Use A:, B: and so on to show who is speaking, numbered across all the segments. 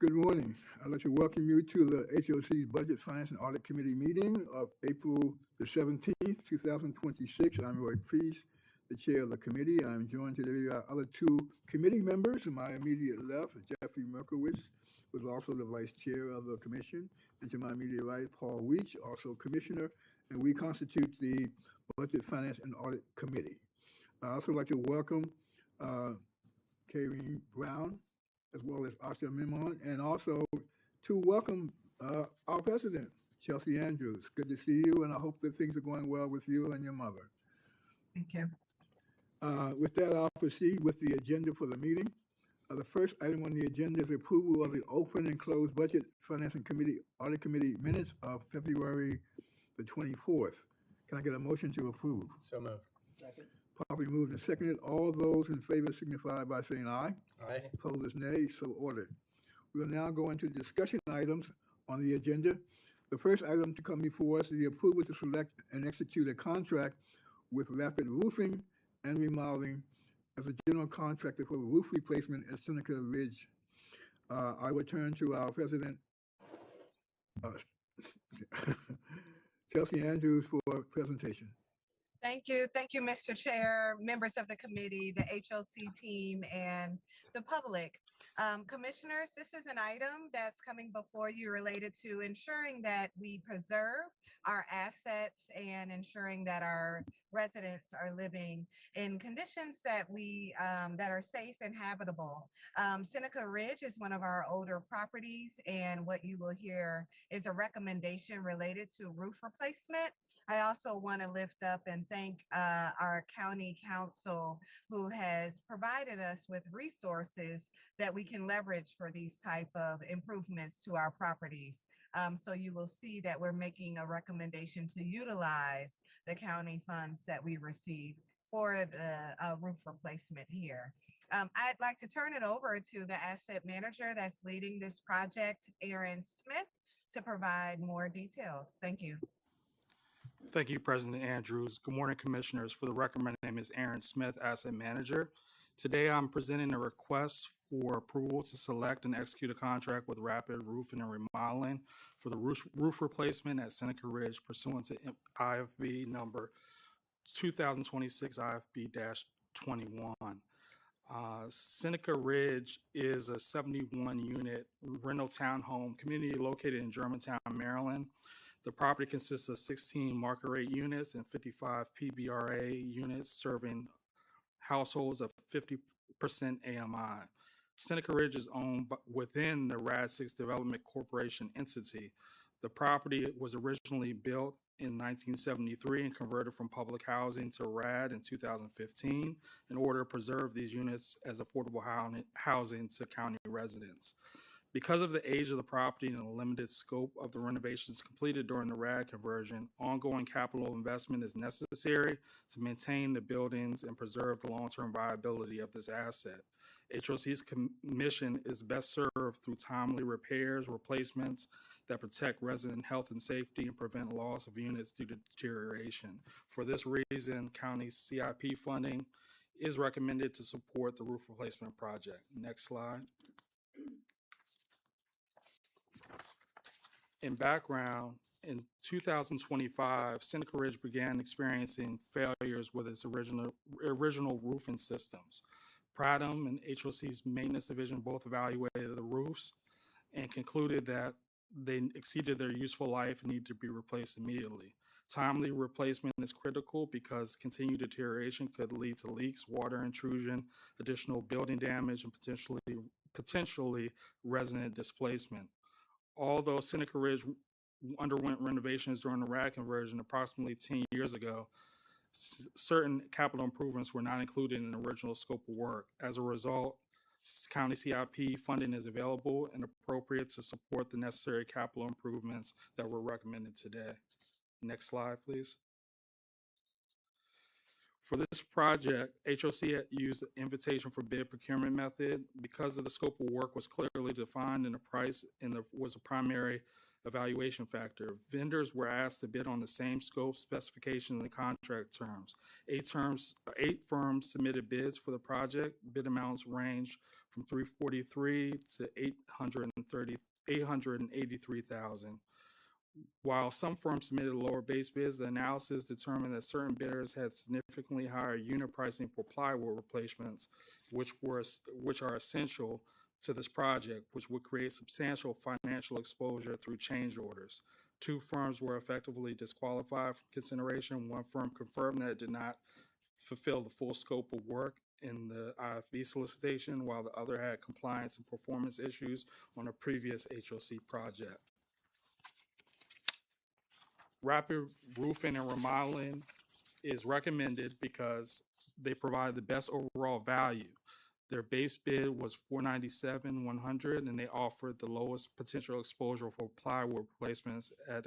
A: Good morning. I'd like to welcome you to the HOC's Budget, Finance, and Audit Committee meeting of April the 17th, 2026. I'm Roy Priest, the chair of the committee. I'm joined today by other two committee members. To my immediate left, Jeffrey Merkowitz, who is also the vice chair of the commission. And to my immediate right, Paul Weech, also commissioner. And we constitute the Budget, Finance, and Audit Committee. I'd also like to welcome Karine Brown, as well as Asha Mimon, and also to welcome our president, Chelsea Andrews. Good to see you, and I hope that things are going well with you and your mother.
B: Thank you.
A: With that, I'll proceed with the agenda for the meeting. The first item on the agenda is approval of the open and closed Budget, Finance, and Audit Committee minutes of February the 24th. Can I get a motion to approve?
C: So moved. Second.
A: Properly moved and seconded. All those in favor signify by saying aye.
C: Aye.
A: Opposed is nay, so ordered. We will now go into discussion items on the agenda. The first item to come before us is the approval to select and execute a contract with Rapid Roofing and Remodeling as a general contractor for roof replacement at Seneca Ridge. I will turn to our president, Chelsea Andrews, for presentation.
B: Thank you, Mr. Chair, members of the committee, the HOC team, and the public. Commissioners, this is an item that's coming before you related to ensuring that we preserve our assets and ensuring that our residents are living in conditions that that are safe and habitable. Seneca Ridge is one of our older properties, and what you will hear is a recommendation related to roof replacement. I also want to lift up and thank our county council, who has provided us with resources that we can leverage for these type of improvements to our properties. So you will see that we're making a recommendation to utilize the county funds that we receive for the roof replacement here. I'd like to turn it over to the asset manager that's leading this project, Aaron Smith, to provide more details. Thank you.
D: Thank you, President Andrews. Good morning, Commissioners. For the record, my name is Aaron Smith, Asset Manager. Today, I'm presenting a request for approval to select and execute a contract with Rapid Roofing and Remodeling for the roof replacement at Seneca Ridge pursuant to IFB number 2026 IFB-21. Seneca Ridge is a 71-unit rental townhome community located in Germantown, Maryland. The property consists of 16 market rate units and 55 PBRA units serving households of 50% AMI. Seneca Ridge is owned within the RAD6 Development Corporation entity. The property was originally built in 1973 and converted from public housing to RAD in 2015 in order to preserve these units as affordable housing to county residents. Because of the age of the property and the limited scope of the renovations completed during the RAD conversion, ongoing capital investment is necessary to maintain the buildings and preserve the long-term viability of this asset. HOC's mission is best served through timely repairs, replacements that protect resident health and safety and prevent loss of units due to deterioration. For this reason, county CIP funding is recommended to support the roof replacement project. Next slide. In background, in 2025, Seneca Ridge began experiencing failures with its original roofing systems. Pradham and HOC's maintenance division both evaluated the roofs and concluded that they exceeded their useful life and need to be replaced immediately. Timely replacement is critical because continued deterioration could lead to leaks, water intrusion, additional building damage, and potentially resident displacement. Although Seneca Ridge underwent renovations during the RAD conversion approximately 10 years ago, certain capital improvements were not included in the original scope of work. As a result, county CIP funding is available and appropriate to support the necessary capital improvements that were recommended today. Next slide, please. For this project, HOC used the invitation for bid procurement method because of the scope of work was clearly defined and the price was a primary evaluation factor. Vendors were asked to bid on the same scope, specification, and contract terms. Eight firms submitted bids for the project. Bid amounts range from 343 to 883,000. While some firms submitted lower base bids, the analysis determined that certain bidders had significantly higher unit pricing for plywood replacements, which are essential to this project, which would create substantial financial exposure through change orders. Two firms were effectively disqualified from consideration. One firm confirmed that it did not fulfill the full scope of work in the IFB solicitation, while the other had compliance and performance issues on a previous HOC project. Rapid Roofing and Remodeling is recommended because they provide the best overall value. Their base bid was $497,100, and they offered the lowest potential exposure for plywood replacements at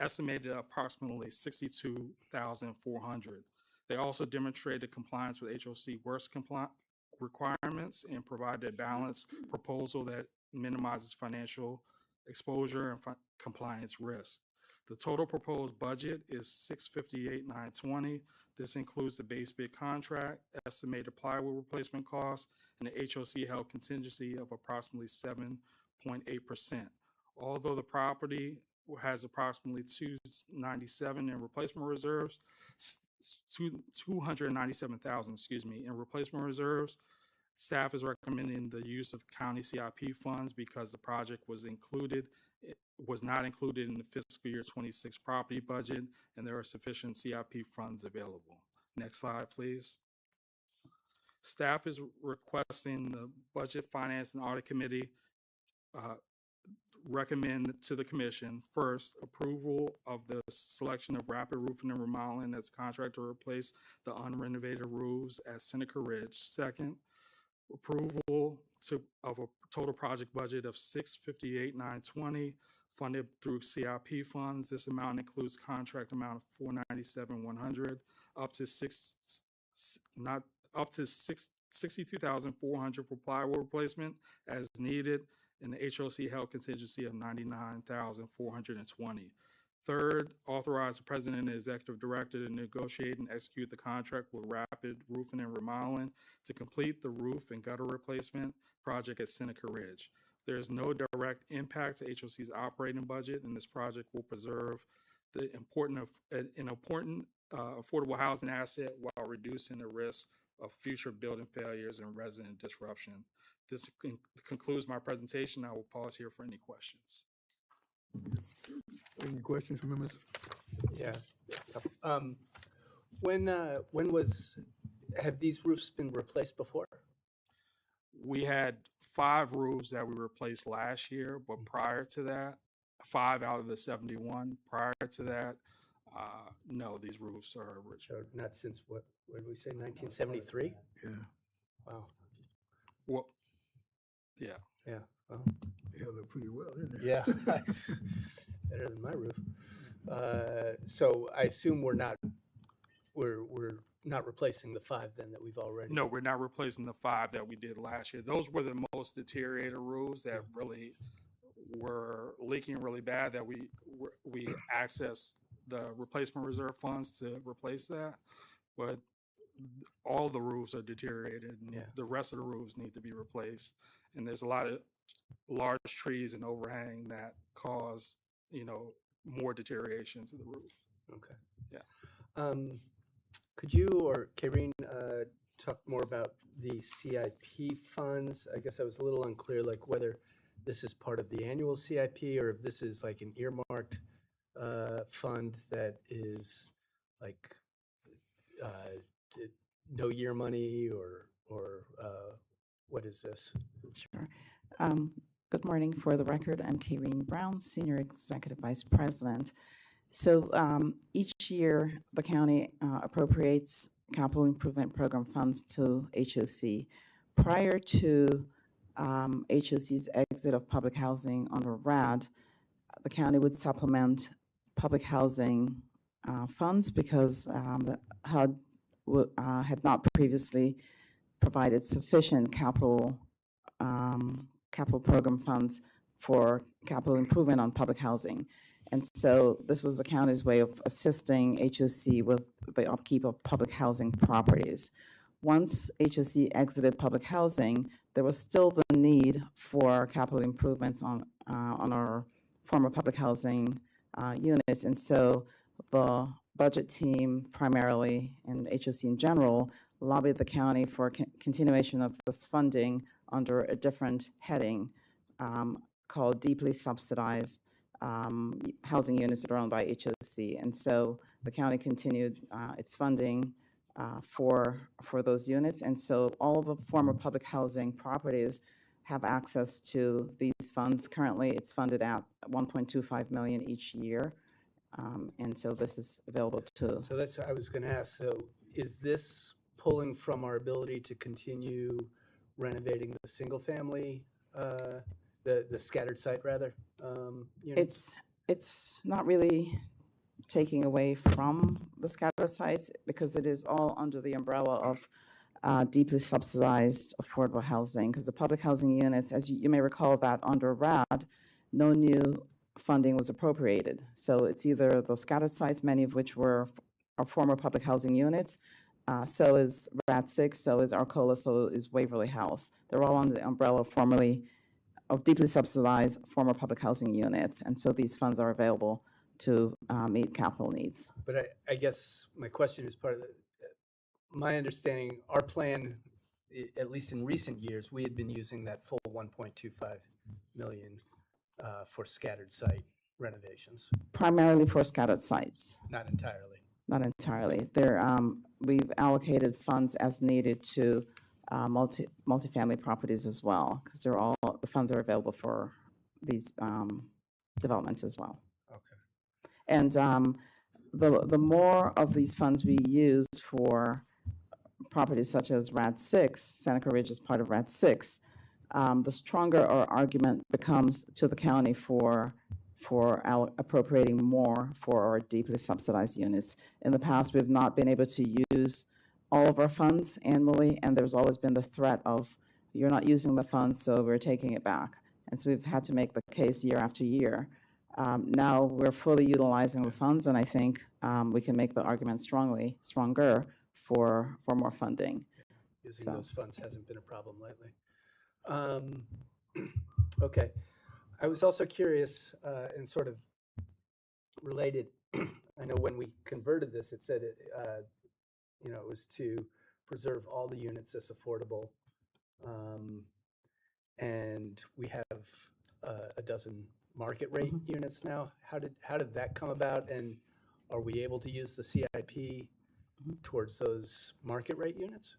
D: estimated approximately $62,400. They also demonstrated compliance with HOC works requirements and provided a balanced proposal that minimizes financial exposure and compliance risk. The total proposed budget is $658,920. This includes the base bid contract, estimated plywood replacement costs, and the HOC held contingency of approximately 7.8%. Although the property has approximately $297,000 in replacement reserves, $297,000, in replacement reserves, staff is recommending the use of county CIP funds because the project was not included in the fiscal year 26 property budget, and there are sufficient CIP funds available. Next slide, please. Staff is requesting the Budget, Finance, and Audit Committee recommend to the Commission, first, approval of the selection of Rapid Roofing and Remodeling as contractor to replace the unrenovated roofs at Seneca Ridge. Second, approval of a total project budget of $658,920 funded through CIP funds. This amount includes contract amount of $497,100 up to $62,400 for plywood replacement as needed, and the HOC held contingency of $99,420. Third, authorize the President and Executive Director to negotiate and execute the contract with Rapid Roofing and Remodeling to complete the roof and gutter replacement project at Seneca Ridge. There is no direct impact to HOC's operating budget, and this project will preserve an important affordable housing asset while reducing the risk of future building failures and resident disruption. This concludes my presentation. I will pause here for any questions.
A: Any questions from members?
C: Yeah. Have these roofs been replaced before?
D: We had 5 roofs that we replaced last year, but prior to that, 5 out of the 71. Prior to that, no, these roofs are original.
C: So not since what did we say, 1973?
A: Yeah,
C: Wow.
D: Well, yeah.
C: Yeah. Well,
A: they held up pretty well, didn't they?
C: yeah. Better than my roof. So I assume we're not replacing the 5 then that we've already.
D: No, we're not replacing the 5 that we did last year. Those were the most deteriorated roofs that really were leaking really bad, that we accessed the replacement reserve funds to replace that. But all the roofs are deteriorated, and the rest of the roofs need to be replaced. And there's a lot of large trees and overhang that cause, more deterioration to the roof.
C: Okay.
D: Yeah.
C: Could you or Karine talk more about the CIP funds? I guess I was a little unclear, like whether this is part of the annual CIP or if this is like an earmarked fund that is like no year money or what is this?
E: Sure. Good morning. For the record, I'm Karine Brown, Senior Executive Vice President. So each year, the county appropriates capital improvement program funds to HOC. Prior to HOC's exit of public housing under RAD, the county would supplement public housing funds because the HUD had not previously provided sufficient capital program funds for capital improvement on public housing. And so this was the county's way of assisting HOC with the upkeep of public housing properties. once HOC exited public housing, there was still the need for capital improvements on our former public housing units. And so the budget team primarily, and HOC in general, lobbied the county for continuation of this funding under a different heading called deeply subsidized housing units that are owned by HOC. And so the county continued its funding for those units. And so all the former public housing properties have access to these funds. Currently, it's funded at $1.25 million each year. And so this is available to.
C: So that's what I was going to ask. So is this pulling from our ability to continue renovating the single family, the scattered site rather? Units?
E: It's not really taking away from the scattered sites because it is all under the umbrella of deeply subsidized affordable housing, because the public housing units, as you may recall, that under RAD, no new funding was appropriated. So it's either the scattered sites, many of which were our former public housing units, so is RAD 6, so is Arcola, so is Waverly House. They're all under the umbrella formerly of deeply subsidized former public housing units, and so these funds are available to meet capital needs.
C: But I guess my question is part of my understanding, our plan, at least in recent years, we had been using that full 1.25 million for scattered site renovations.
E: Primarily for scattered sites.
C: Not entirely.
E: Not entirely. We've allocated funds as needed to multifamily properties as well, because the funds are available for these developments as well.
C: Okay.
E: And the more of these funds we use for properties such as RAD 6, Seneca Ridge is part of RAD 6, the stronger our argument becomes to the county for appropriating more for our deeply subsidized units. In the past, we've not been able to use all of our funds annually, and there's always been the threat of, you're not using the funds, so we're taking it back. And so we've had to make the case year after year. Now we're fully utilizing the funds, and I think we can make the argument stronger for more funding.
C: Using those funds hasn't been a problem lately. Okay. I was also curious and sort of related. I know when we converted this, it said it was to preserve all the units as affordable, and we have a dozen market rate units now. How did that come about, and are we able to use the CIP towards those market rate units?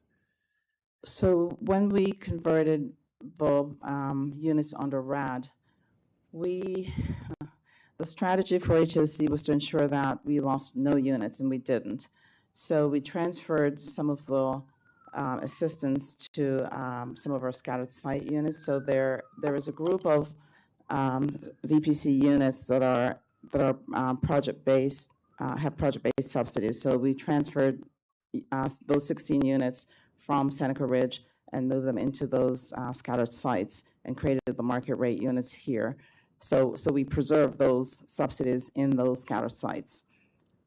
E: So when we converted the units under RAD, the strategy for HOC was to ensure that we lost no units, and we didn't. So we transferred some of the assistance to some of our scattered site units. So there is a group of VPC units that are project-based, have project-based subsidies. So we transferred those 16 units from Seneca Ridge and moved them into those scattered sites and created the market rate units here. So we preserve those subsidies in those scattered sites.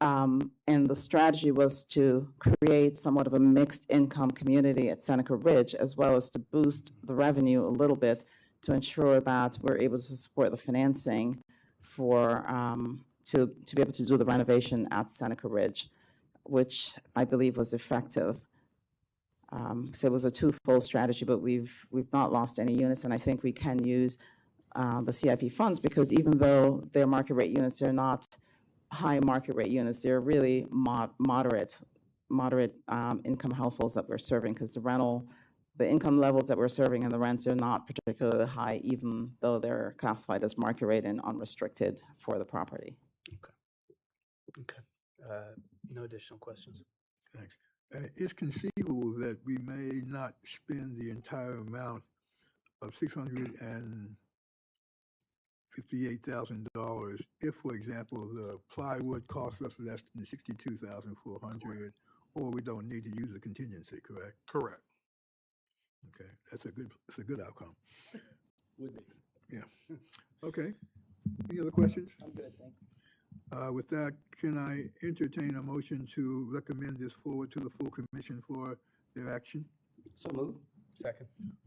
E: And the strategy was to create somewhat of a mixed income community at Seneca Ridge, as well as to boost the revenue a little bit to ensure that we're able to support the financing for to be able to do the renovation at Seneca Ridge, which I believe was effective. So it was a twofold strategy, but we've not lost any units, and I think we can use the CIP funds, because even though they're market rate units, they're not high market rate units. They're really moderate income households that we're serving, because the income levels that we're serving and the rents are not particularly high, even though they're classified as market rate and unrestricted for the property.
C: Okay. No additional questions.
A: Thanks. It's conceivable that we may not spend the entire amount of $658,000 if, for example, the plywood costs us less than $62,400, or we don't need to use a contingency. Correct.
D: Correct.
A: Okay, that's a good outcome.
C: Would be.
A: Yeah. Okay. Any other questions?
E: I'm good, thank you.
A: With that, can I entertain a motion to recommend this forward to the full commission for their action?
C: So moved. Second.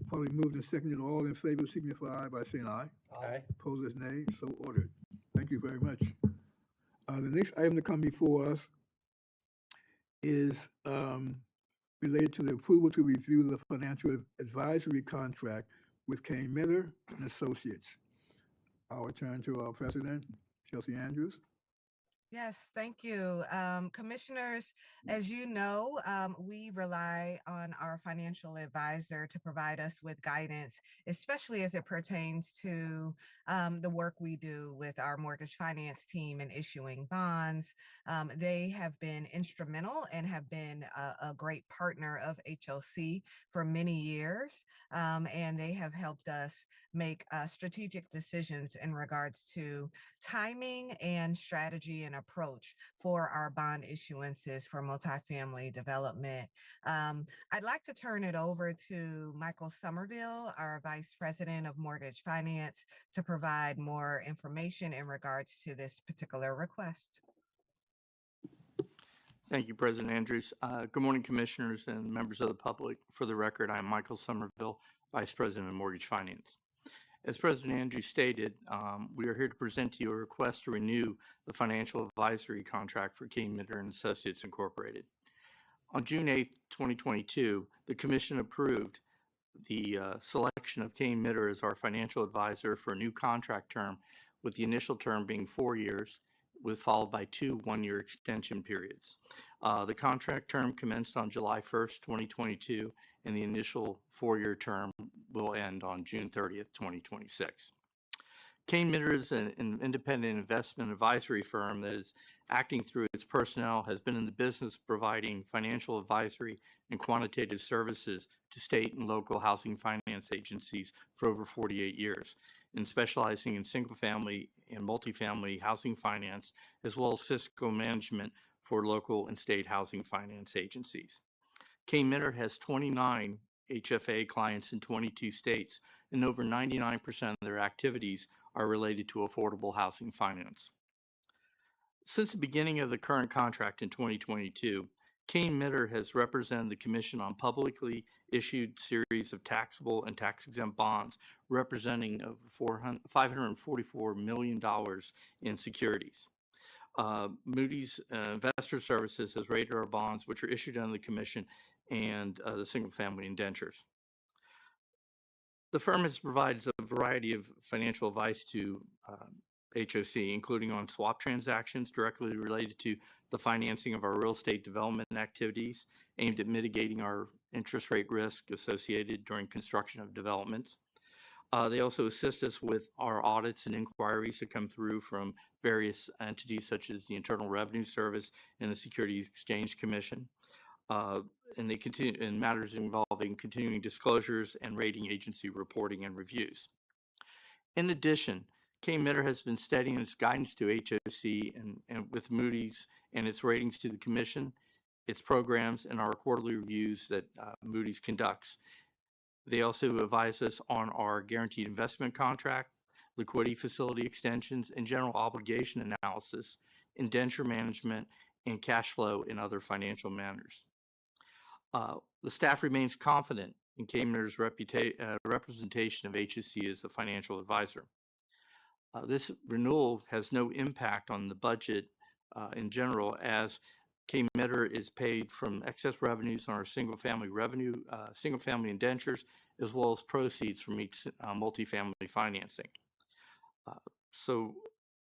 A: Probably moved and seconded. All in favor signify by saying aye.
C: Aye.
A: Opposed, nay. So ordered. Thank you very much. The next item to come before us is related to the approval to review the financial advisory contract with Kane Miller and Associates. I'll return to our president, Chelsea Andrews.
B: Yes, thank you. Commissioners, as you know, we rely on our financial advisor to provide us with guidance, especially as it pertains to the work we do with our mortgage finance team in issuing bonds. They have been instrumental and have been a great partner of HOC for many years, and they have helped us make strategic decisions in regards to timing and strategy and approach for our bond issuances for multifamily development. I'd like to turn it over to Michael Somerville, our Vice President of Mortgage Finance, to provide more information in regards to this particular request.
F: Thank you, President Andrews. Good morning, Commissioners and members of the public. For the record, I'm Michael Somerville, Vice President of Mortgage Finance. As President Andrews stated, we are here to present to you a request to renew the financial advisory contract for Kane Miller and Associates Incorporated. On June 8, 2022, the Commission approved the selection of Kane Miller as our financial advisor for a new contract term, with the initial term being 4 years, followed by 2 one-year extension periods. The contract term commenced on July 1st, 2022, and the initial 4-year term will end on June 30th, 2026. Kane Miller is an independent investment advisory firm that is acting through its personnel, has been in the business of providing financial advisory and quantitative services to state and local housing finance agencies for over 48 years, and specializing in single-family and multifamily housing finance, as well as fiscal management for local and state housing finance agencies. Kane Miller has 29 HFA clients in 22 states, and over 99% of their activities are related to affordable housing finance. Since the beginning of the current contract in 2022, Kane Miller has represented the Commission on publicly issued series of taxable and tax-exempt bonds representing $544 million in securities. Moody's Investor Services has rated our bonds, which are issued under the Commission and the single-family indentures. The firm has provided a variety of financial advice to HOC, including on swap transactions directly related to the financing of our real estate development activities aimed at mitigating our interest rate risk associated during construction of developments. They also assist us with our audits and inquiries that come through from various entities such as the Internal Revenue Service and the Securities Exchange Commission. And they continue in matters involving continuing disclosures and rating agency reporting and reviews. In addition, Kane Miller has been steady in its guidance to HOC and with Moody's and its ratings to the Commission, its programs, and our quarterly reviews that Moody's conducts. They also advise us on our guaranteed investment contract, liquidity facility extensions, and general obligation analysis, indenture management, and cash flow in other financial matters. The staff remains confident in Kane Miller's representation of HOC as a financial advisor. This renewal has no impact on the budget in general, as Kane Miller is paid from excess revenues on our single-family indentures, as well as proceeds from each multifamily financing. So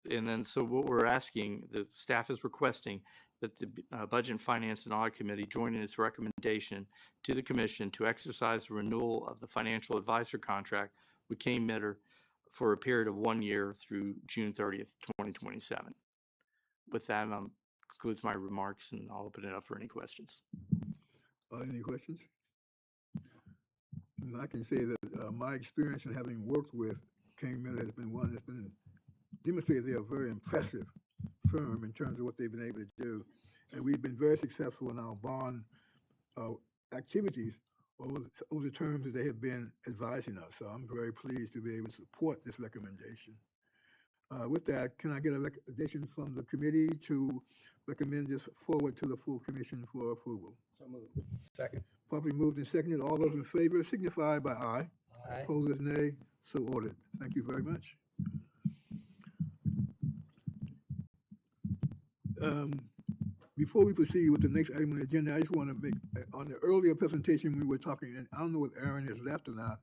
F: what we're asking, the staff is requesting that the Budget and Finance and Audit Committee join in its recommendation to the Commission to exercise the renewal of the financial advisor contract with Kane Miller for a period of 1 year through June 30th, 2027. With that, concludes my remarks, and I'll open it up for any questions.
A: Any questions? And I can say that my experience in having worked with Kane Miller has been one that's been demonstrated they're a very impressive firm in terms of what they've been able to do. And we've been very successful in our bond activities over the terms that they have been advising us. So I'm very pleased to be able to support this recommendation. With that, can I get a recommendation from the committee to recommend this forward to the full commission for approval?
C: So moved. Second.
A: Properly moved and seconded. All those in favor signify by aye.
C: Aye.
A: Opposed, nay. So ordered. Thank you very much. Before we proceed with the next item on the agenda, I just want to make, on the earlier presentation, we were talking, and I don't know if Aaron is left or not,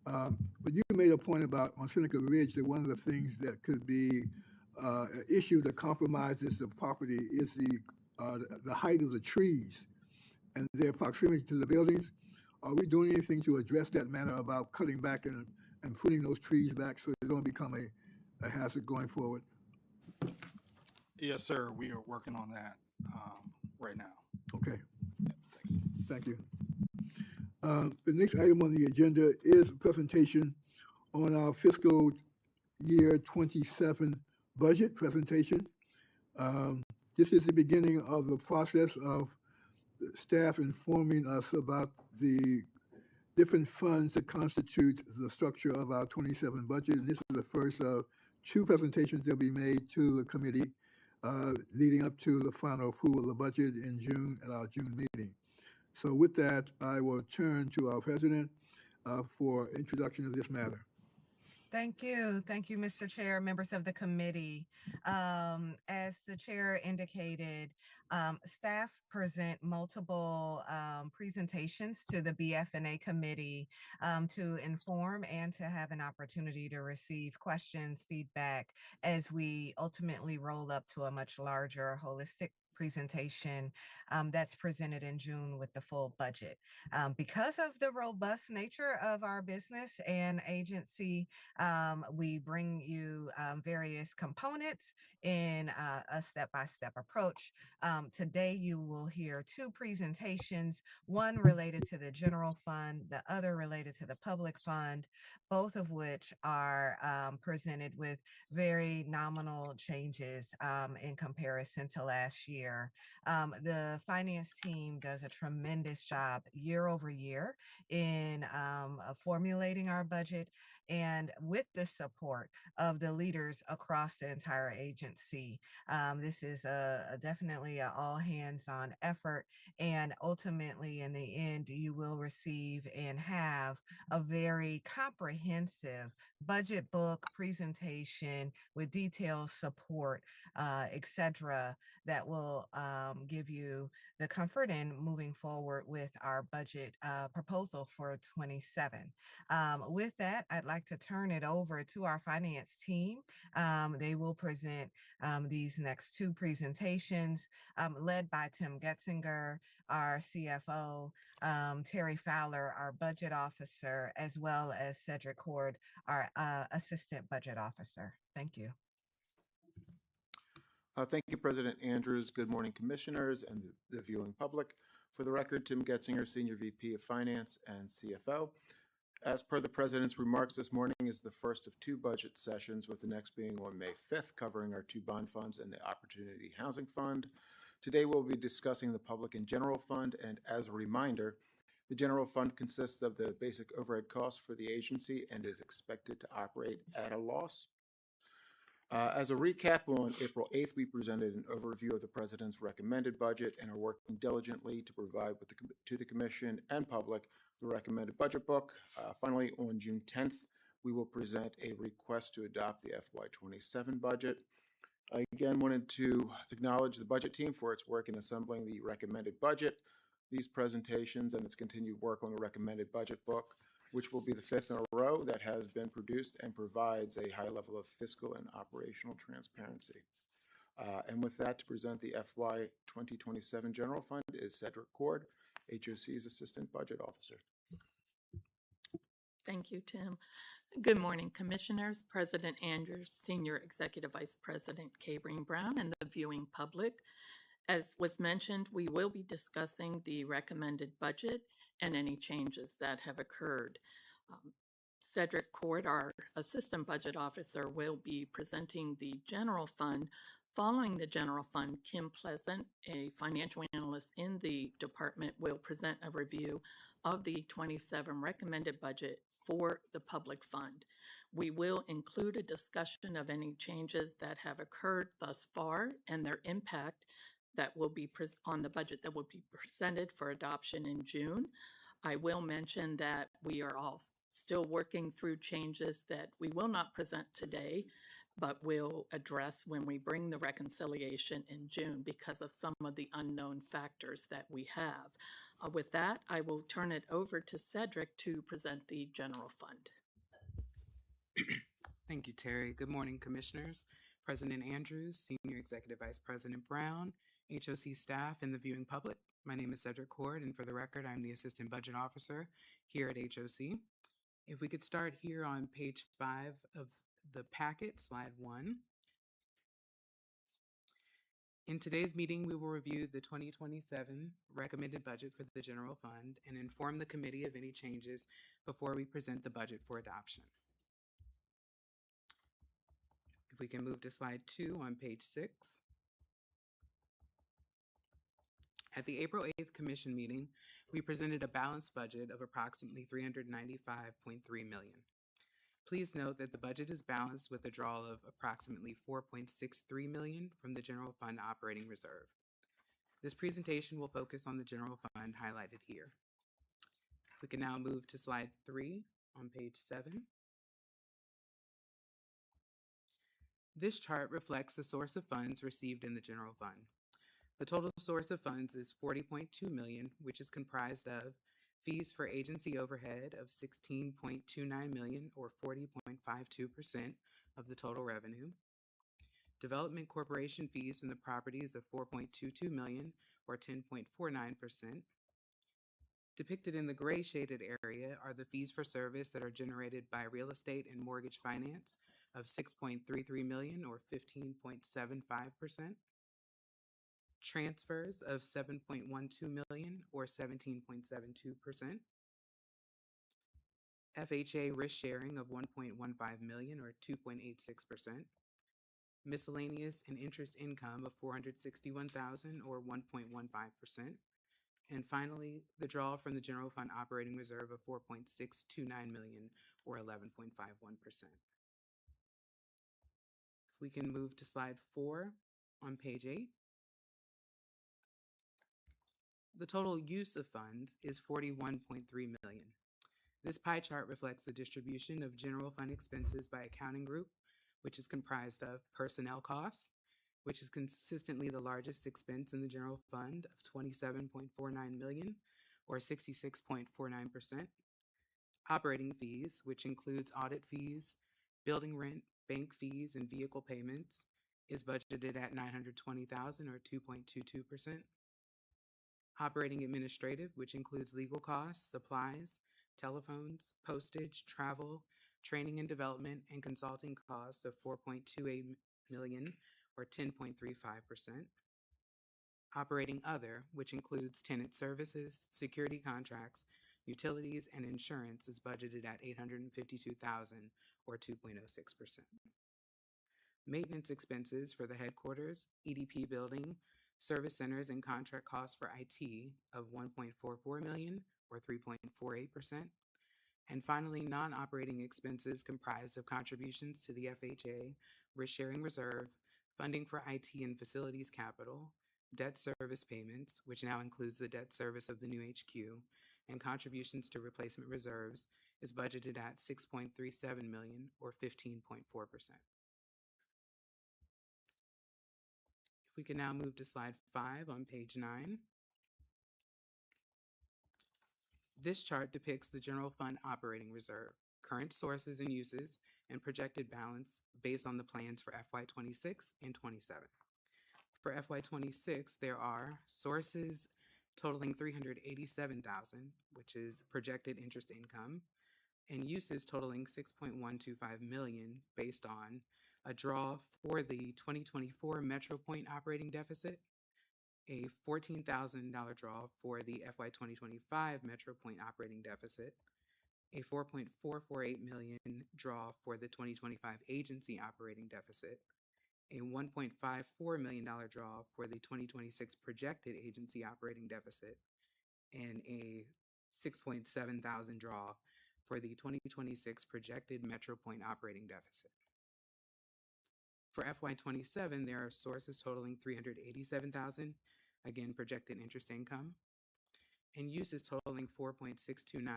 A: but you made a point about on Seneca Ridge that one of the things that could be an issue that compromises the property is the height of the trees and their proximity to the buildings. Are we doing anything to address that matter about cutting back and putting those trees back so they don't become a hazard going forward?
D: Yes, sir. We are working on that right now.
A: Okay,
D: Thanks.
A: thank you. The next item on the agenda is a presentation on our fiscal year 27 budget presentation. This is the beginning of the process of the staff informing us about the different funds that constitute the structure of our 27 budget. And this is the first of two presentations that will be made to the committee leading up to the final approval of the budget in June at our June meeting. So with that, I will turn to our president for introduction of this matter.
B: Thank you. Thank you, Mr. Chair, members of the committee. As the chair indicated, staff present multiple presentations to the BF&A committee to inform and to have an opportunity to receive questions, feedback, as we ultimately roll up to a much larger holistic presentation that's presented in June with the full budget. Because of the robust nature of our business and agency, we bring you various components in a step-by-step approach. Today, you will hear two presentations, one related to the general fund, the other related to the public fund, both of which are presented with very nominal changes in comparison to last year. The finance team does a tremendous job year over year in formulating our budget, and with the support of the leaders across the entire agency. This is definitely an all hands on effort, and ultimately in the end, you will receive and have a very comprehensive budget book presentation with detailed support, etc., that will give you the comfort in moving forward with our budget proposal for 27. With that, I'd like to turn it over to our finance team. They will present these next two presentations led by Tim Getzinger, our CFO, Terry Fowler, our budget officer, as well as Cedric Cord, our assistant budget officer. Thank you.
G: Thank you, President Andrews. Good morning, commissioners and the viewing public. For the record, Tim Getzinger, Senior VP of Finance and CFO. As per the President's remarks, this morning is the first of two budget sessions, with the next being on May 5th, covering our two bond funds and the Opportunity Housing Fund. Today, we'll be discussing the Public and General Fund, and as a reminder, the General Fund consists of the basic overhead costs for the agency and is expected to operate at a loss. As a recap, on April 8th, we presented an overview of the President's recommended budget and are working diligently to provide to the Commission and public the recommended budget book. Finally, on June 10th, we will present a request to adopt the FY27 budget. I again wanted to acknowledge the budget team for its work in assembling the recommended budget, these presentations, and its continued work on the recommended budget book, which will be the fifth in a row that has been produced and provides a high level of fiscal and operational transparency. And with that, to present the FY 2027 General Fund is Cedric Cord, HOC's Assistant Budget Officer.
H: Thank you, Tim. Good morning, Commissioners, President Andrews, Senior Executive Vice President Kabreen Brown, and the viewing public. As was mentioned, we will be discussing the recommended budget and any changes that have occurred. Cedric Cord, our Assistant Budget Officer, will be presenting the General Fund. Following the General Fund, Kim Pleasant, a financial analyst in the department, will present a review of the 27 recommended budget for the Public Fund. We will include a discussion of any changes that have occurred thus far and their impact that will be on the budget that will be presented for adoption in June. I will mention that we are all still working through changes that we will not present today, but will address when we bring the reconciliation in June because of some of the unknown factors that we have. With that, I will turn it over to Cedric to present the general fund.
I: Thank you, Terry. Good morning, Commissioners. President Andrews, Senior Executive Vice President Brown, HOC staff, and the viewing public. My name is Cedric Cord, and for the record, I'm the Assistant Budget Officer here at HOC. If we could start here on page 5 of the packet, slide 1. In today's meeting, we will review the 2027 recommended budget for the general fund and inform the committee of any changes before we present the budget for adoption. If we can move to slide 2 on page 6. At the April 8th Commission meeting, we presented a balanced budget of approximately $395.3 million. Please note that the budget is balanced with a draw of approximately $4.63 million from the General Fund Operating Reserve. This presentation will focus on the General Fund highlighted here. We can now move to slide 3 on page 7. This chart reflects the source of funds received in the General Fund. The total source of funds is $40.2 million, which is comprised of fees for agency overhead of $16.29 million, or 40.52% of the total revenue, development corporation fees from the properties of $4.22 million, or 10.49%. Depicted in the gray shaded area are the fees for service that are generated by real estate and mortgage finance of $6.33 million, or 15.75%. Transfers of $7.12 million, or 17.72%. FHA risk sharing of $1.15 million, or 2.86%. Miscellaneous and interest income of $461,000, or 1.15%. And finally, the draw from the General Fund Operating Reserve of $4.629 million, or 11.51%. If we can move to slide 4 on page 8. The total use of funds is $41.3 million. This pie chart reflects the distribution of general fund expenses by accounting group, which is comprised of personnel costs, which is consistently the largest expense in the general fund of $27.49 million, or 66.49%. Operating fees, which includes audit fees, building rent, bank fees, and vehicle payments, is budgeted at $920,000, or 2.22%. Operating administrative, which includes legal costs, supplies, telephones, postage, travel, training and development, and consulting costs of $4.28 million, or 10.35%. Operating other, which includes tenant services, security contracts, utilities, and insurance, is budgeted at $852,000, or 2.06%. Maintenance expenses for the headquarters, EDP building, service centers, and contract costs for IT of $1.44 million, or 3.48%. And finally, non-operating expenses comprised of contributions to the FHA, risk-sharing reserve, funding for IT and facilities capital, debt service payments, which now includes the debt service of the new HQ, and contributions to replacement reserves, is budgeted at $6.37 million, or 15.4%. If we can now move to slide 5 on page 9. This chart depicts the general fund operating reserve, current sources and uses, and projected balance based on the plans for FY26 and 27. For FY26, there are sources totaling $387,000, which is projected interest income, and uses totaling $6.125 million based on a draw for the 2024 Metro Point operating deficit, a $14,000 draw for the FY 2025 Metro Point operating deficit, a $4.448 million draw for the 2025 agency operating deficit, a $1.54 million draw for the 2026 projected agency operating deficit, and a $6.7 draw for the 2026 projected Metro Point operating deficit. For FY27, there are sources totaling $387,000, again, projected interest income, and uses totaling $4.629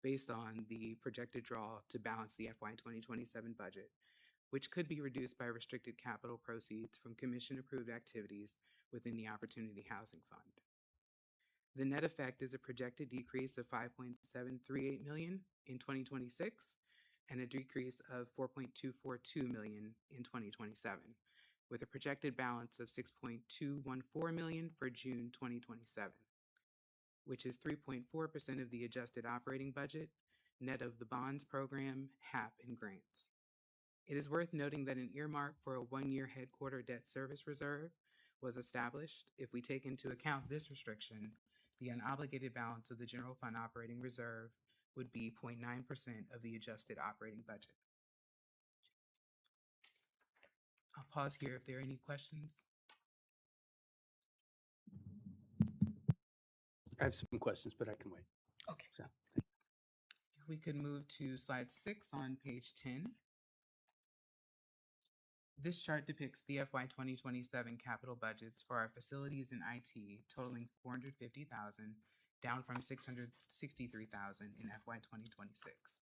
I: based on the projected draw to balance the FY 2027 budget, which could be reduced by restricted capital proceeds from commission-approved activities within the Opportunity Housing Fund. The net effect is a projected decrease of $5.738 million in 2026 and a decrease of $4.242 million in 2027, with a projected balance of $6.214 million for June 2027, which is 3.4% of the adjusted operating budget, net of the bonds program, HAP, and grants. It is worth noting that an earmark for a one-year headquarter debt service reserve was established. If we take into account this restriction, the unobligated balance of the general fund operating reserve would be 0.9% of the adjusted operating budget. I'll pause here if there are any questions.
C: I have some questions, but I can wait.
I: Okay.
C: So,
I: We could move to slide 6 on page 10. This chart depicts the FY 2027 capital budgets for our facilities and IT totaling $450,000, down from $663,000 in FY 2026.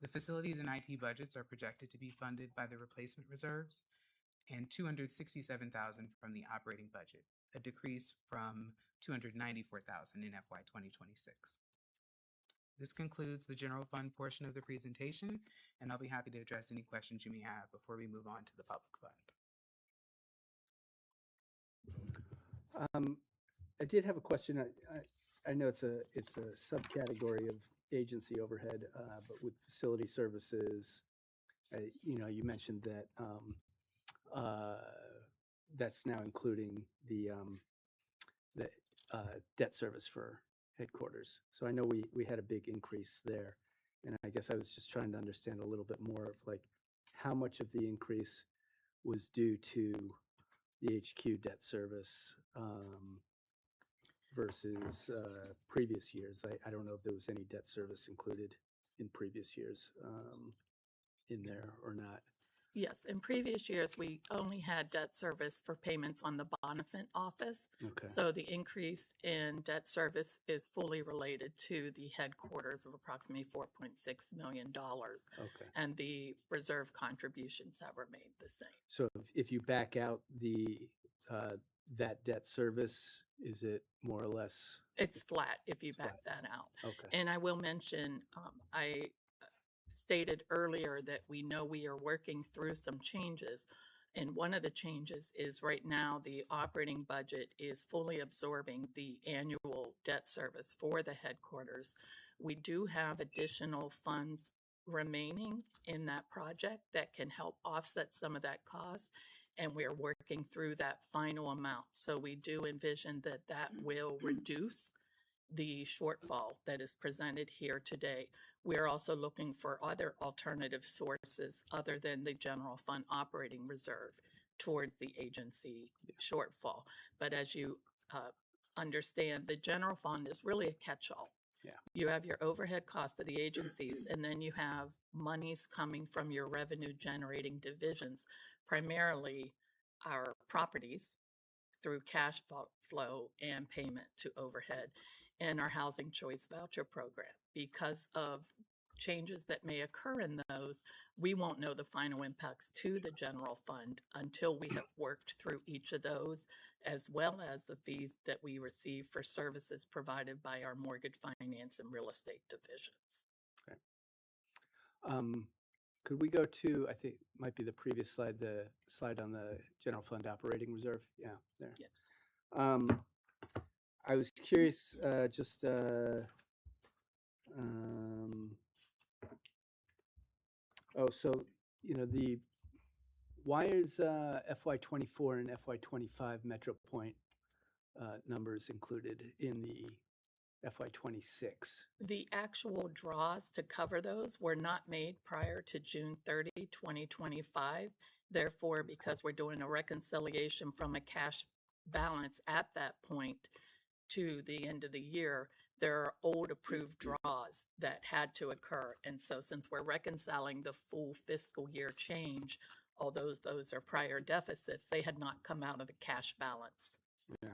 I: The facilities and IT budgets are projected to be funded by the replacement reserves and $267,000 from the operating budget, a decrease from $294,000 in FY 2026. This concludes the general fund portion of the presentation, and I'll be happy to address any questions you may have before we move on to the public fund.
C: I did have a question. I know it's a subcategory of agency overhead, but with facility services, you mentioned that that's now including the debt service for headquarters. So I know we had a big increase there, and I guess I was just trying to understand a little bit more of like how much of the increase was due to the HQ debt service versus previous years. I don't know if there was any debt service included in previous years in there or not.
H: Yes, in previous years, we only had debt service for payments on the Bonifant office.
C: Okay.
H: So the increase in debt service is fully related to the headquarters of approximately $4.6 million.
C: Okay.
H: And the reserve contributions have remained the same.
C: So if you back out that debt service, is it more or less?
H: It's flat if you back
C: flat.
H: that out.
C: Okay.
H: And I will mention, I stated earlier that we know we are working through some changes. And one of the changes is right now the operating budget is fully absorbing the annual debt service for the headquarters. We do have additional funds remaining in that project that can help offset some of that cost. And we're working through that final amount. So we do envision that that will reduce the shortfall that is presented here today. We're also looking for other alternative sources other than the general fund operating reserve towards the agency shortfall. But as you understand, the general fund is really a catch-all.
C: Yeah.
H: You have your overhead cost of the agencies, and then you have monies coming from your revenue generating divisions, primarily our properties through cash flow and payment to overhead, and our housing choice voucher program. Because of changes that may occur in those, we won't know the final impacts to the general fund until we have worked through each of those, as well as the fees that we receive for services provided by our mortgage finance and real estate divisions.
C: Okay. Could we go to, I think might be the previous slide, the slide on the general fund operating reserve? Yeah, there.
H: Yeah.
C: I was curious, so, why is FY24 and FY25 Metro Point numbers included in the FY26?
H: The actual draws to cover those were not made prior to June 30, 2025. Therefore, because we're doing a reconciliation from a cash balance at that point to the end of the year, there are old approved draws that had to occur. And so since we're reconciling the full fiscal year change, although those are prior deficits, they had not come out of the cash balance.
C: Yeah.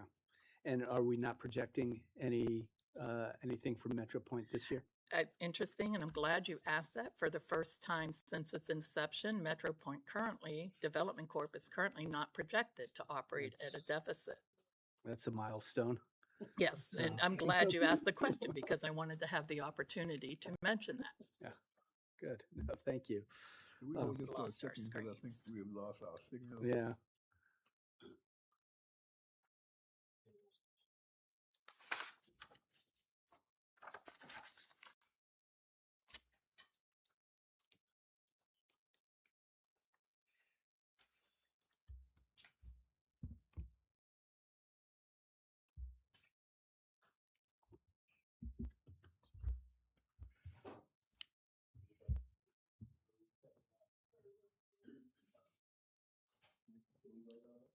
C: And are we not projecting anything from Metro Point this year?
H: Interesting, and I'm glad you asked that. For the first time since its inception, Metro Point Development Corp is currently not projected to operate at a deficit.
C: That's a milestone.
H: Yes,
C: So-
H: and I'm glad you asked the question because I wanted to have the opportunity to mention that.
C: Yeah, good. No, thank you.
A: We
C: Oh,
A: will just start
H: lost our
A: checking because I think
H: screens.
A: we have lost our signal.
C: Yeah.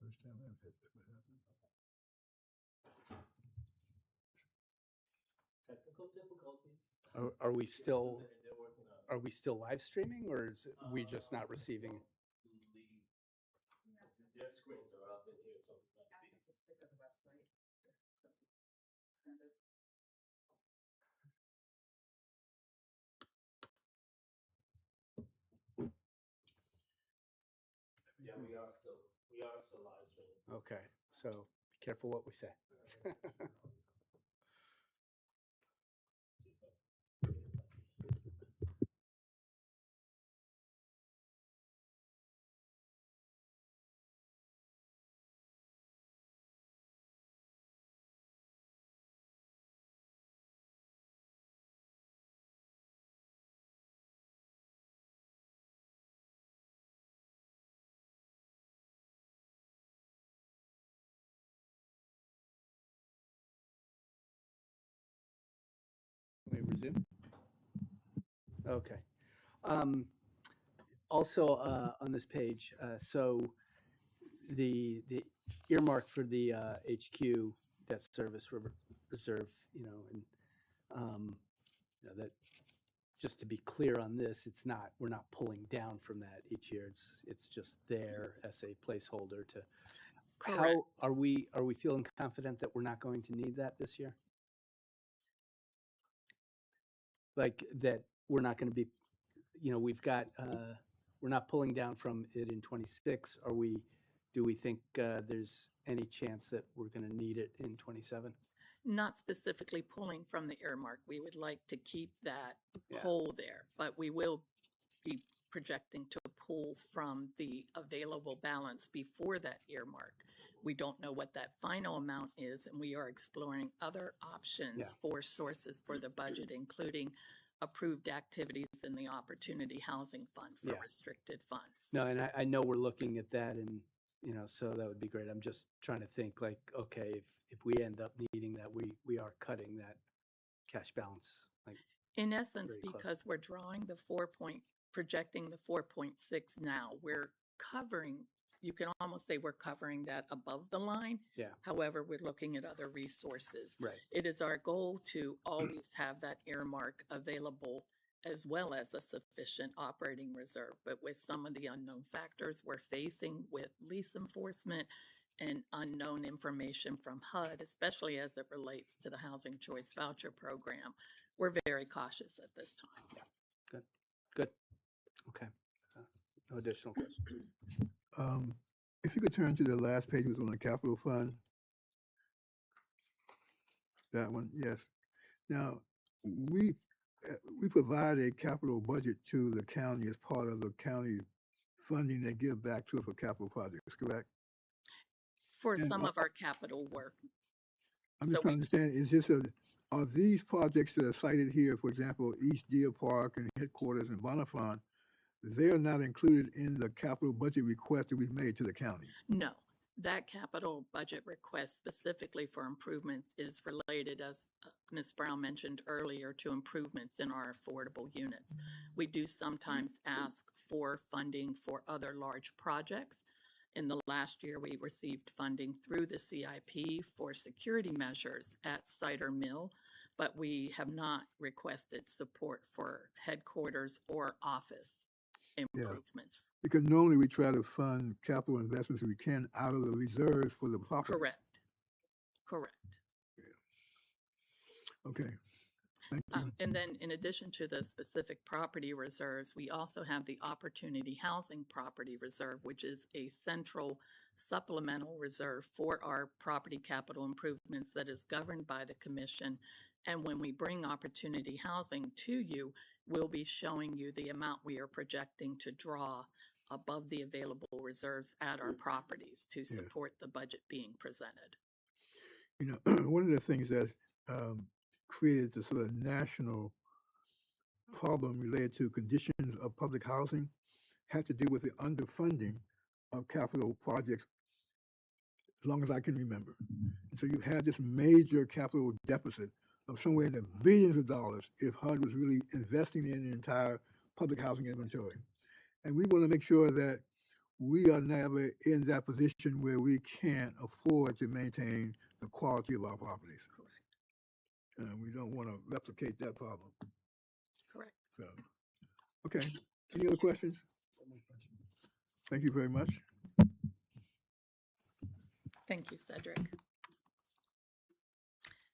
A: First time I've had that happen.
C: Are we still live streaming, or is we just not receiving?
A: Yeah, we are
J: still live streaming.
C: Okay, so be careful what we say. May we resume? Okay. Also, on this page, so the earmark for the HQ debt service reserve, and that, just to be clear on this, we're not pulling down from that each year. It's just there as a placeholder to.
H: Correct.
C: How are we feeling confident that we're not going to need that this year? Like that we're not going to be, we've got, we're not pulling down from it in 26. Do we think there's any chance that we're going to need it in 27?
H: Not specifically pulling from the earmark. We would like to keep that
C: Yeah.
H: hole there, but we will be projecting to pull from the available balance before that earmark. We don't know what that final amount is, and we are exploring other options
C: Yeah.
H: for sources for the budget, including approved activities in the Opportunity Housing Fund for
C: Yeah.
H: restricted funds.
C: No, and I know we're looking at that, and so that would be great. I'm just trying to think like, okay, if we end up needing that, we are cutting that cash balance. Like,
H: In essence,
C: very close.
H: because we're drawing projecting the 4.6 now, we're covering, you can almost say we're covering that above the line.
C: Yeah.
H: However, we're looking at other resources.
C: Right.
H: It is our goal to always have that earmark available as well as a sufficient operating reserve. But with some of the unknown factors we're facing with lease enforcement and unknown information from HUD, especially as it relates to the Housing Choice Voucher Program, we're very cautious at this time.
C: Good. Okay. No additional questions.
A: If you could turn to the last page, was on the capital fund. That one, yes. Now, we provide a capital budget to the county as part of the county funding they give back to us for capital projects, correct?
H: For
A: And
H: some of our capital work.
A: I'm just
H: So
A: trying to understand, are these projects that are cited here, for example, East Deer Park and headquarters in Bonifant, they're not included in the capital budget request that we've made to the county?
H: No, that capital budget request specifically for improvements is related, as Ms. Brown mentioned earlier, to improvements in our affordable units. We do sometimes ask for funding for other large projects. In the last year, we received funding through the CIP for security measures at Cider Mill, but we have not requested support for headquarters or office improvements.
A: Because normally we try to fund capital investments we can out of the reserves for the property.
H: Correct.
A: Okay, thank you.
H: And then in addition to the specific property reserves, we also have the Opportunity Housing Property Reserve, which is a central supplemental reserve for our property capital improvements that is governed by the commission. And when we bring Opportunity Housing to you, we'll be showing you the amount we are projecting to draw above the available reserves at our properties to support the budget being presented.
A: You know, one of the things that created the sort of national problem related to conditions of public housing had to do with the underfunding of capital projects as long as I can remember. And so you had this major capital deficit of somewhere in the billions of dollars if HUD was really investing in the entire public housing inventory. And we want to make sure that we are never in that position where we can't afford to maintain the quality of our properties.
H: Correct.
A: And we don't want to replicate that problem.
H: Correct.
A: So, okay. Any other questions? Thank you very much.
H: Thank you, Cedric.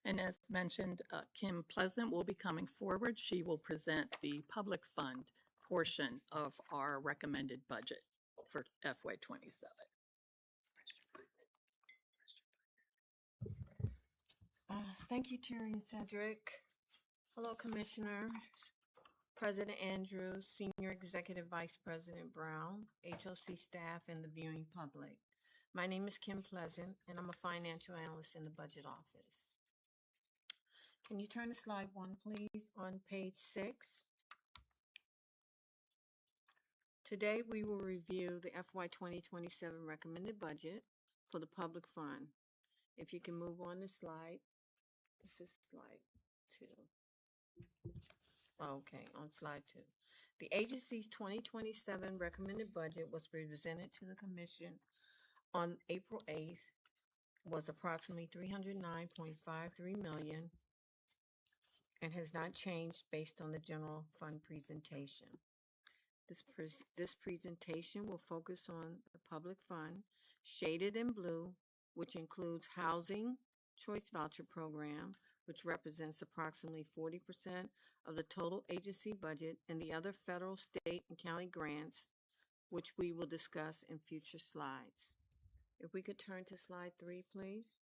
H: And as mentioned, Kim Pleasant will be coming forward. She will present the public fund portion of our recommended budget for FY27.
K: Thank you, Terry and Cedric. Hello, Commissioner, President Andrews, Senior Executive Vice President Brown, HOC staff, and the viewing public. My name is Kim Pleasant, and I'm a financial analyst in the budget office. Can you turn to slide 1, please, on page 6? Today, we will review the FY 2027 recommended budget for the public fund. If you can move on the slide. This is slide 2. Okay, on slide 2. The agency's 2027 recommended budget was presented to the commission on April 8th, was approximately $309.53 million and has not changed based on the general fund presentation. This presentation will focus on the public fund, shaded in blue, which includes housing, choice voucher program, which represents approximately 40% of the total agency budget, and the other federal, state, and county grants, which we will discuss in future slides. If we could turn to slide 3, please.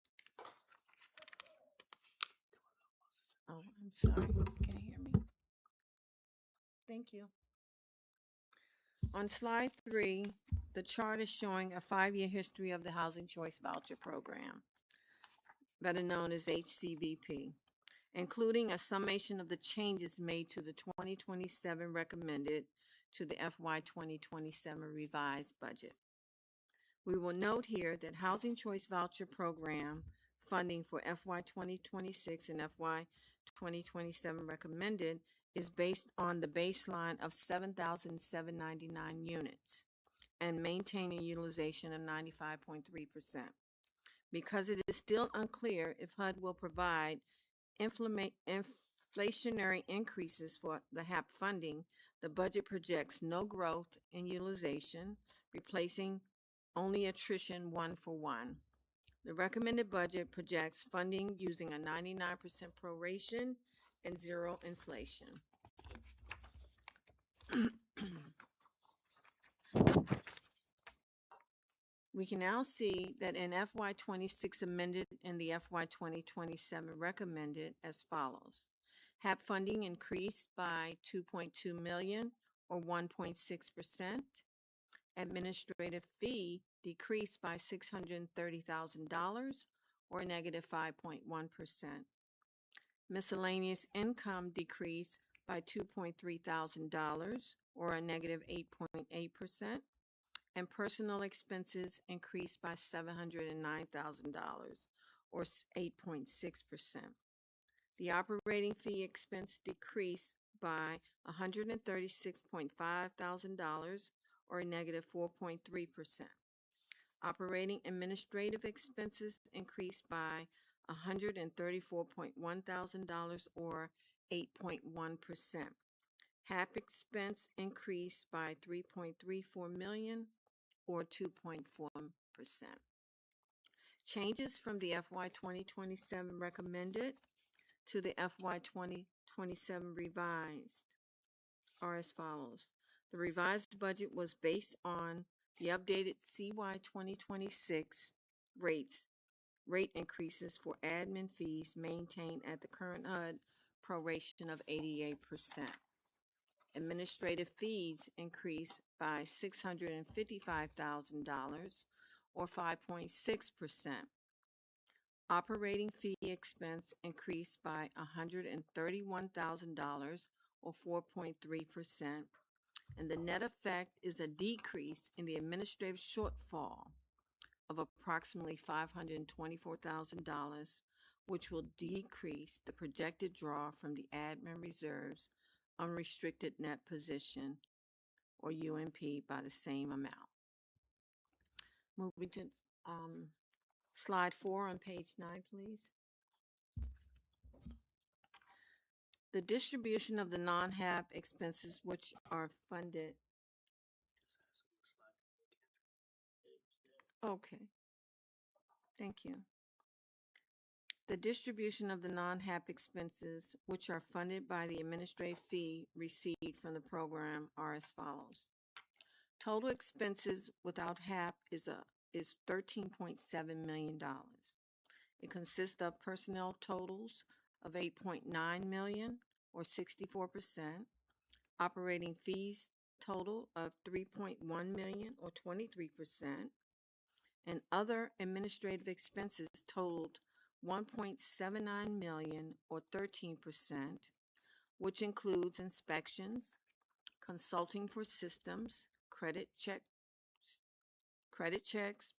K: Oh, I'm sorry. Can you hear me? Thank you. On slide 3, the chart is showing a 5-year history of the Housing Choice Voucher Program, better known as HCVP, including a summation of the changes made to the 2027 recommended to the FY 2027 revised budget. We will note here that Housing Choice Voucher Program funding for FY 2026 and FY 2027 recommended is based on the baseline of 7,799 units and maintaining utilization of 95.3%. Because it is still unclear if HUD will provide inflationary increases for the HAP funding, the budget projects no growth in utilization, replacing only attrition 1-for-1. The recommended budget projects funding using a 99% proration and 0 inflation. We can now see that in FY 26 amended and the FY 2027 recommended as follows. HAP funding increased by $2.2 million or 1.6%. Administrative fee decreased by $630,000 or a negative 5.1%. Miscellaneous income decreased by $2.3 or a negative 8.8%. And personal expenses increased by $709,000 or 8.6%. The operating fee expense decreased by $136,500 or a negative 4.3%. Operating administrative expenses increased by $134,100 or 8.1%. HAP expense increased by 3.34 million or 2.4%. Changes from the FY 2027 recommended to the FY 2027 revised are as follows. The revised budget was based on the updated CY 2026 rate increases for admin fees maintained at the current HUD proration of 88%. Administrative fees increased by $655,000 or 5.6%. Operating fee expense increased by $131,000 or 4.3%, and the net effect is a decrease in the administrative shortfall of approximately $524,000, which will decrease the projected draw from the admin reserves unrestricted net position, or UNP, by the same amount. Moving to slide 4 on page 9, please. The distribution of the non-HAP expenses which are funded. Okay. Thank you. The distribution of the non-HAP expenses which are funded by the administrative fee received from the program are as follows. Total expenses without HAP is $13.7 million. It consists of personnel totals of $8.9 million or 64%, operating fees total of $3.1 million or 23%, and other administrative expenses totaled $1.79 million or 13%, which includes inspections, consulting for systems, credit checks,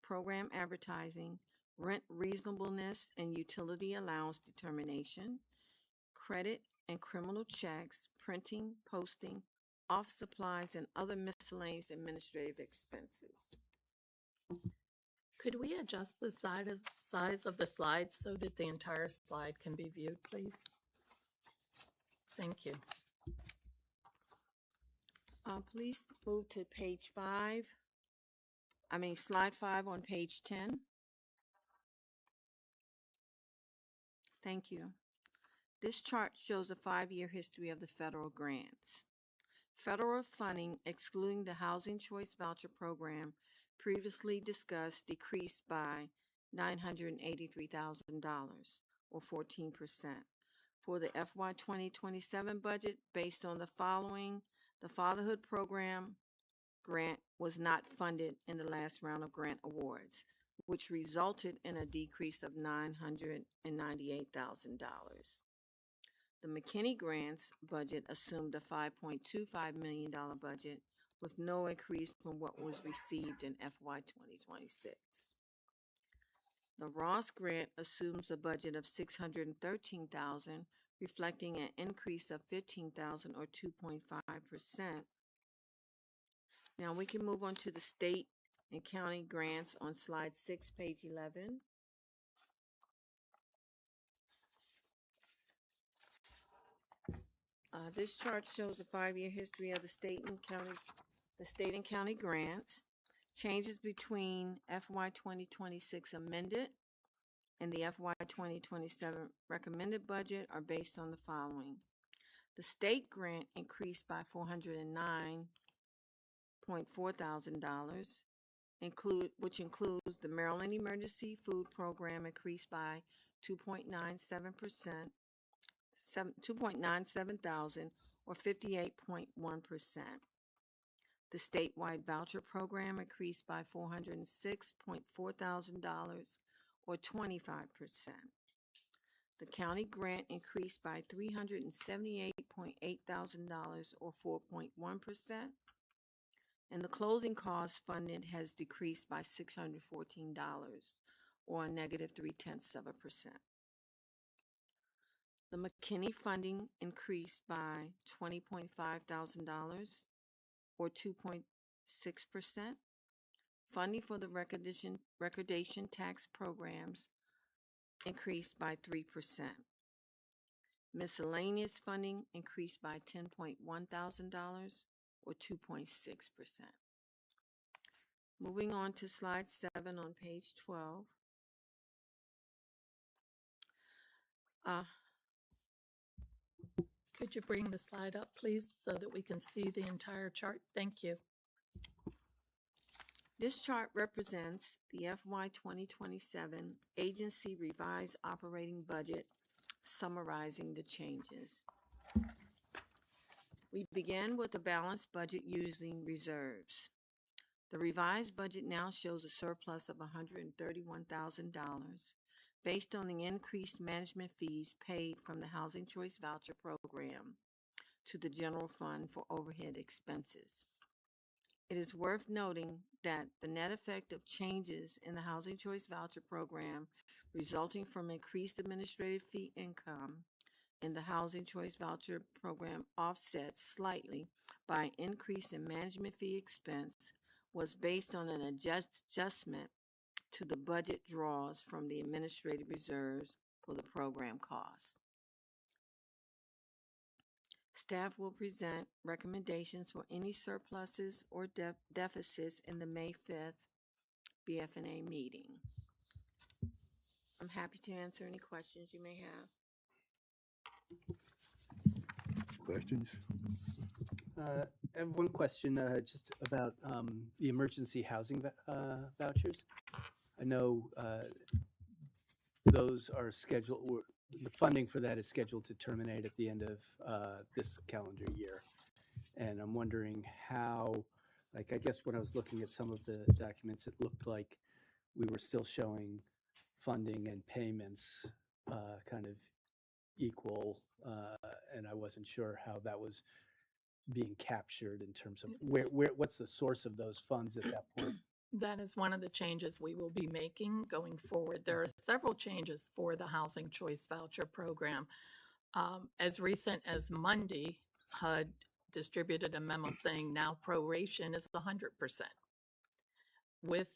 K: program advertising, rent reasonableness and utility allowance determination, credit and criminal checks, printing, posting, office supplies, and other miscellaneous administrative expenses.
H: Could we adjust the size of the slides so that the entire slide can be viewed, please? Thank you.
K: Please move to slide 5 on page 10. Thank you. This chart shows a 5-year history of the federal grants. Federal funding, excluding the Housing Choice Voucher Program, previously discussed, decreased by $983,000 or 14%. For the FY 2027 budget, based on the following, the Fatherhood Program grant was not funded in the last round of grant awards, which resulted in a decrease of $998,000. The McKinney grants budget assumed a $5.25 million budget with no increase from what was received in FY 2026. The Ross grant assumes a budget of $613,000, reflecting an increase of $15,000 or 2.5%. Now we can move on to the state and county grants on slide 6, page 11. This chart shows a 5-year history of the state and county grants. Changes between FY 2026 amended and the FY 2027 recommended budget are based on the following. The state grant increased by $409,400, which includes the Maryland Emergency Food Program increased by 2.97,000 or 58.1%. The statewide voucher program increased by $406,400 or 25%. The county grant increased by $378,800 or 4.1%. And the closing cost funded has decreased by $614 or a negative 0.3%. The McKinney funding increased by $20,500 or 2.6%. Funding for the recordation tax programs increased by 3%. Miscellaneous funding increased by $10.1 thousand or 2.6%. Moving on to slide 7 on page 12.
H: Could you bring the slide up, please, so that we can see the entire chart? Thank you.
K: This chart represents the FY 2027 agency revised operating budget, summarizing the changes. We began with a balanced budget using reserves. The revised budget now shows a surplus of $131,000 based on the increased management fees paid from the Housing Choice Voucher Program to the general fund for overhead expenses. It is worth noting that the net effect of changes in the Housing Choice Voucher Program resulting from increased administrative fee income in the Housing Choice Voucher Program offset slightly by an increase in management fee expense was based on an adjustment to the budget draws from the administrative reserves for the program costs. Staff will present recommendations for any surpluses or deficits in the May 5th BFNA meeting. I'm happy to answer any questions you may have.
A: Questions?
C: I have one question just about the emergency housing vouchers. I know those are scheduled, or the funding for that is scheduled to terminate at the end of this calendar year. And I'm wondering how, like, I guess when I was looking at some of the documents, it looked like we were still showing funding and payments kind of equal, and I wasn't sure how that was being captured in terms of what's the source of those funds at that point?
H: That is one of the changes we will be making going forward. There are several changes for the Housing Choice Voucher Program. As recent as Monday, HUD distributed a memo saying now proration is 100%. With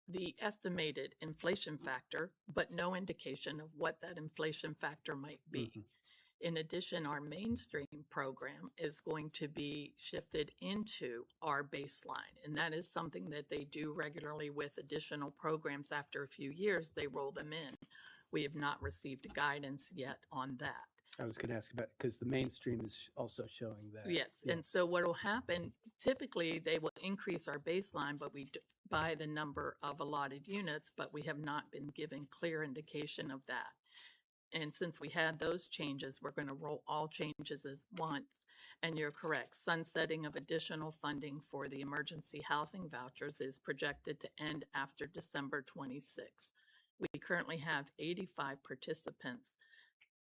H: the estimated inflation factor, but no indication of what that inflation factor might be. Mm-hmm. In addition, our mainstream program is going to be shifted into our baseline, and that is something that they do regularly with additional programs. After a few years, they roll them in. We have not received guidance yet on that.
C: I was going to ask about, because the mainstream is also showing that.
H: Yes, and so what will happen, typically they will increase our baseline, but we by the number of allotted units, but we have not been given clear indication of that. And since we had those changes, we're going to roll all changes as once. And you're correct, sunsetting of additional funding for the emergency housing vouchers is projected to end after December 26th. We currently have 85 participants.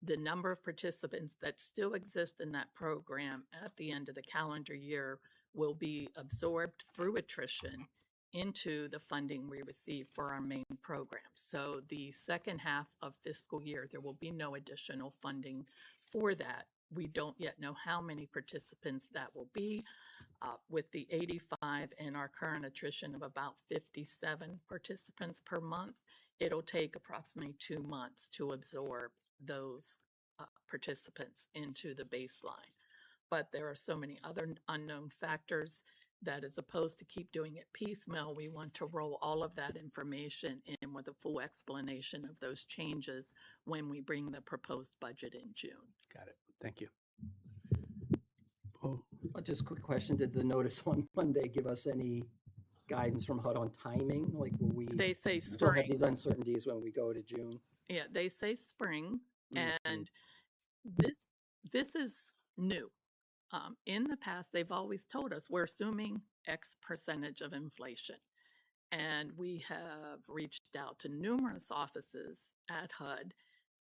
H: The number of participants that still exist in that program at the end of the calendar year will be absorbed through attrition into the funding we receive for our main program. So the second half of fiscal year, there will be no additional funding for that. We don't yet know how many participants that will be. With the 85 and our current attrition of about 57 participants per month, it'll take approximately 2 months to absorb those participants into the baseline. But there are so many other unknown factors that, as opposed to keep doing it piecemeal, we want to roll all of that information in with a full explanation of those changes when we bring the proposed budget in June.
C: Got it. Thank you.
A: Oh,
L: Just a quick question. Did the notice on Monday give us any guidance from HUD on timing? Like, will we
H: They say
L: still have
H: spring.
L: these uncertainties when we go to June?
H: Yeah, they say spring,
L: Mhm.
H: and this is new. In the past, they've always told us we're assuming X percentage of inflation. And we have reached out to numerous offices at HUD,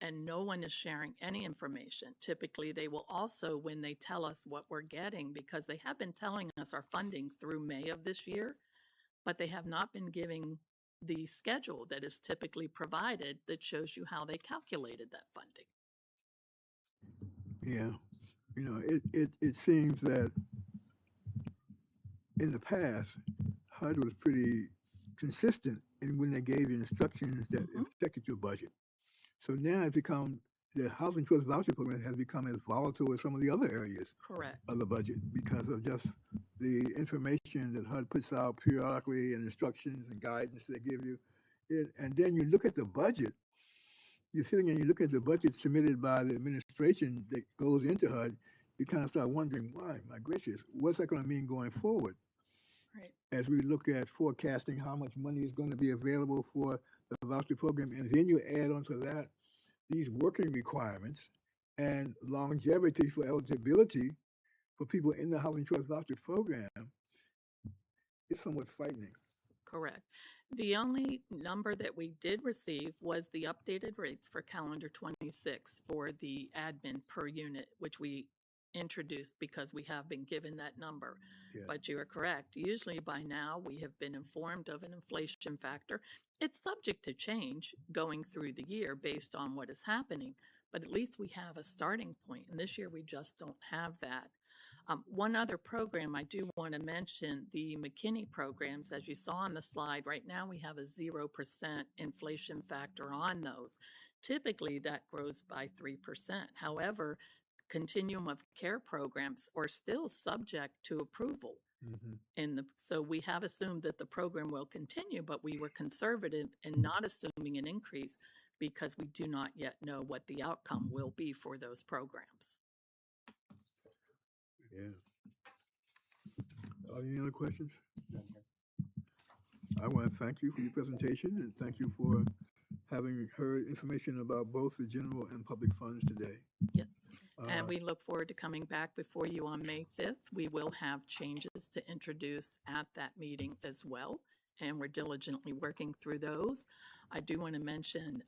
H: and no one is sharing any information. Typically, they will also, when they tell us what we're getting, because they have been telling us our funding through May of this year, but they have not been giving the schedule that is typically provided that shows you how they calculated that funding.
A: yeah. You know, it seems that in the past, HUD was pretty consistent in when they gave you instructions that affected your budget. So now it's become the housing choice voucher program has become as volatile as some of the other areas
H: Correct.
A: of the budget because of just the information that HUD puts out periodically and instructions and guidance they give you. And then you look at the budget, you're sitting and you look at the budget submitted by the administration that goes into HUD, you kind of start wondering, why, my gracious, what's that going to mean going forward?
H: Right.
A: As we look at forecasting how much money is going to be available for the voucher program, and then you add onto that these working requirements and longevity for eligibility for people in the housing choice voucher program, it's somewhat frightening.
H: Correct. The only number that we did receive was the updated rates for calendar 26 for the admin per unit, which we introduced because we have been given that number.
A: Yeah.
H: But you are correct. Usually by now, we have been informed of an inflation factor. It's subject to change going through the year based on what is happening, but at least we have a starting point. And this year, we just don't have that. One other program I do want to mention, the McKinney programs, as you saw on the slide, right now we have a 0% inflation factor on those. Typically that grows by 3%. However, continuum of care programs are still subject to approval. So we have assumed that the program will continue, but we were conservative in not assuming an increase because we do not yet know what the outcome will be for those programs.
A: Yeah. Any other questions? I want to thank you for your presentation and thank you for having heard information about both the general and public funds today.
H: Yes. And we look forward to coming back before you on May 5th. We will have changes to introduce at that meeting as well, and we're diligently working through those. I do want to mention,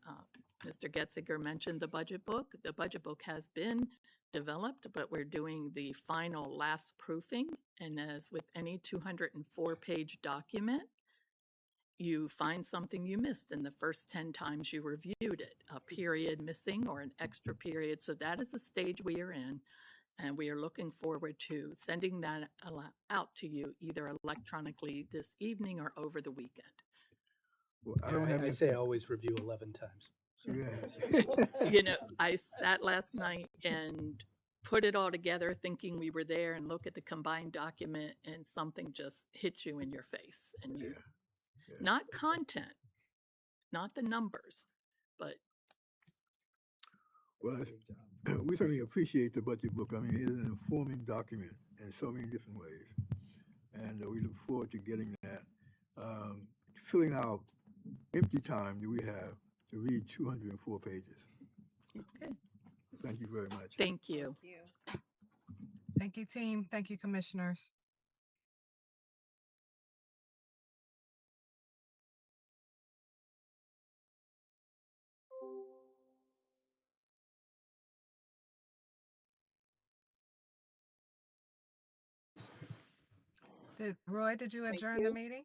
H: Mr. Getziger mentioned the budget book. The budget book has been developed, but we're doing the final last proofing. And as with any 204-page document, you find something you missed in the first 10 times you reviewed it, a period missing or an extra period. So that is the stage we are in. And we are looking forward to sending that out to you either electronically this evening or over the weekend.
A: Well, I don't have
C: I say I always review 11 times. So.
A: Yeah.
H: You know, I sat last night and put it all together thinking we were there and look at the combined document and something just hit you in your face. And you, not content, not the numbers, but.
A: Well, we certainly appreciate the budget book. I mean, it is an informing document in so many different ways. And we look forward to getting that, filling out empty time that we have to read 204 pages.
H: Okay.
A: Thank you very much.
H: Thank you.
B: Thank you. Thank you, team. Thank you, commissioners. Roy, did you adjourn the meeting?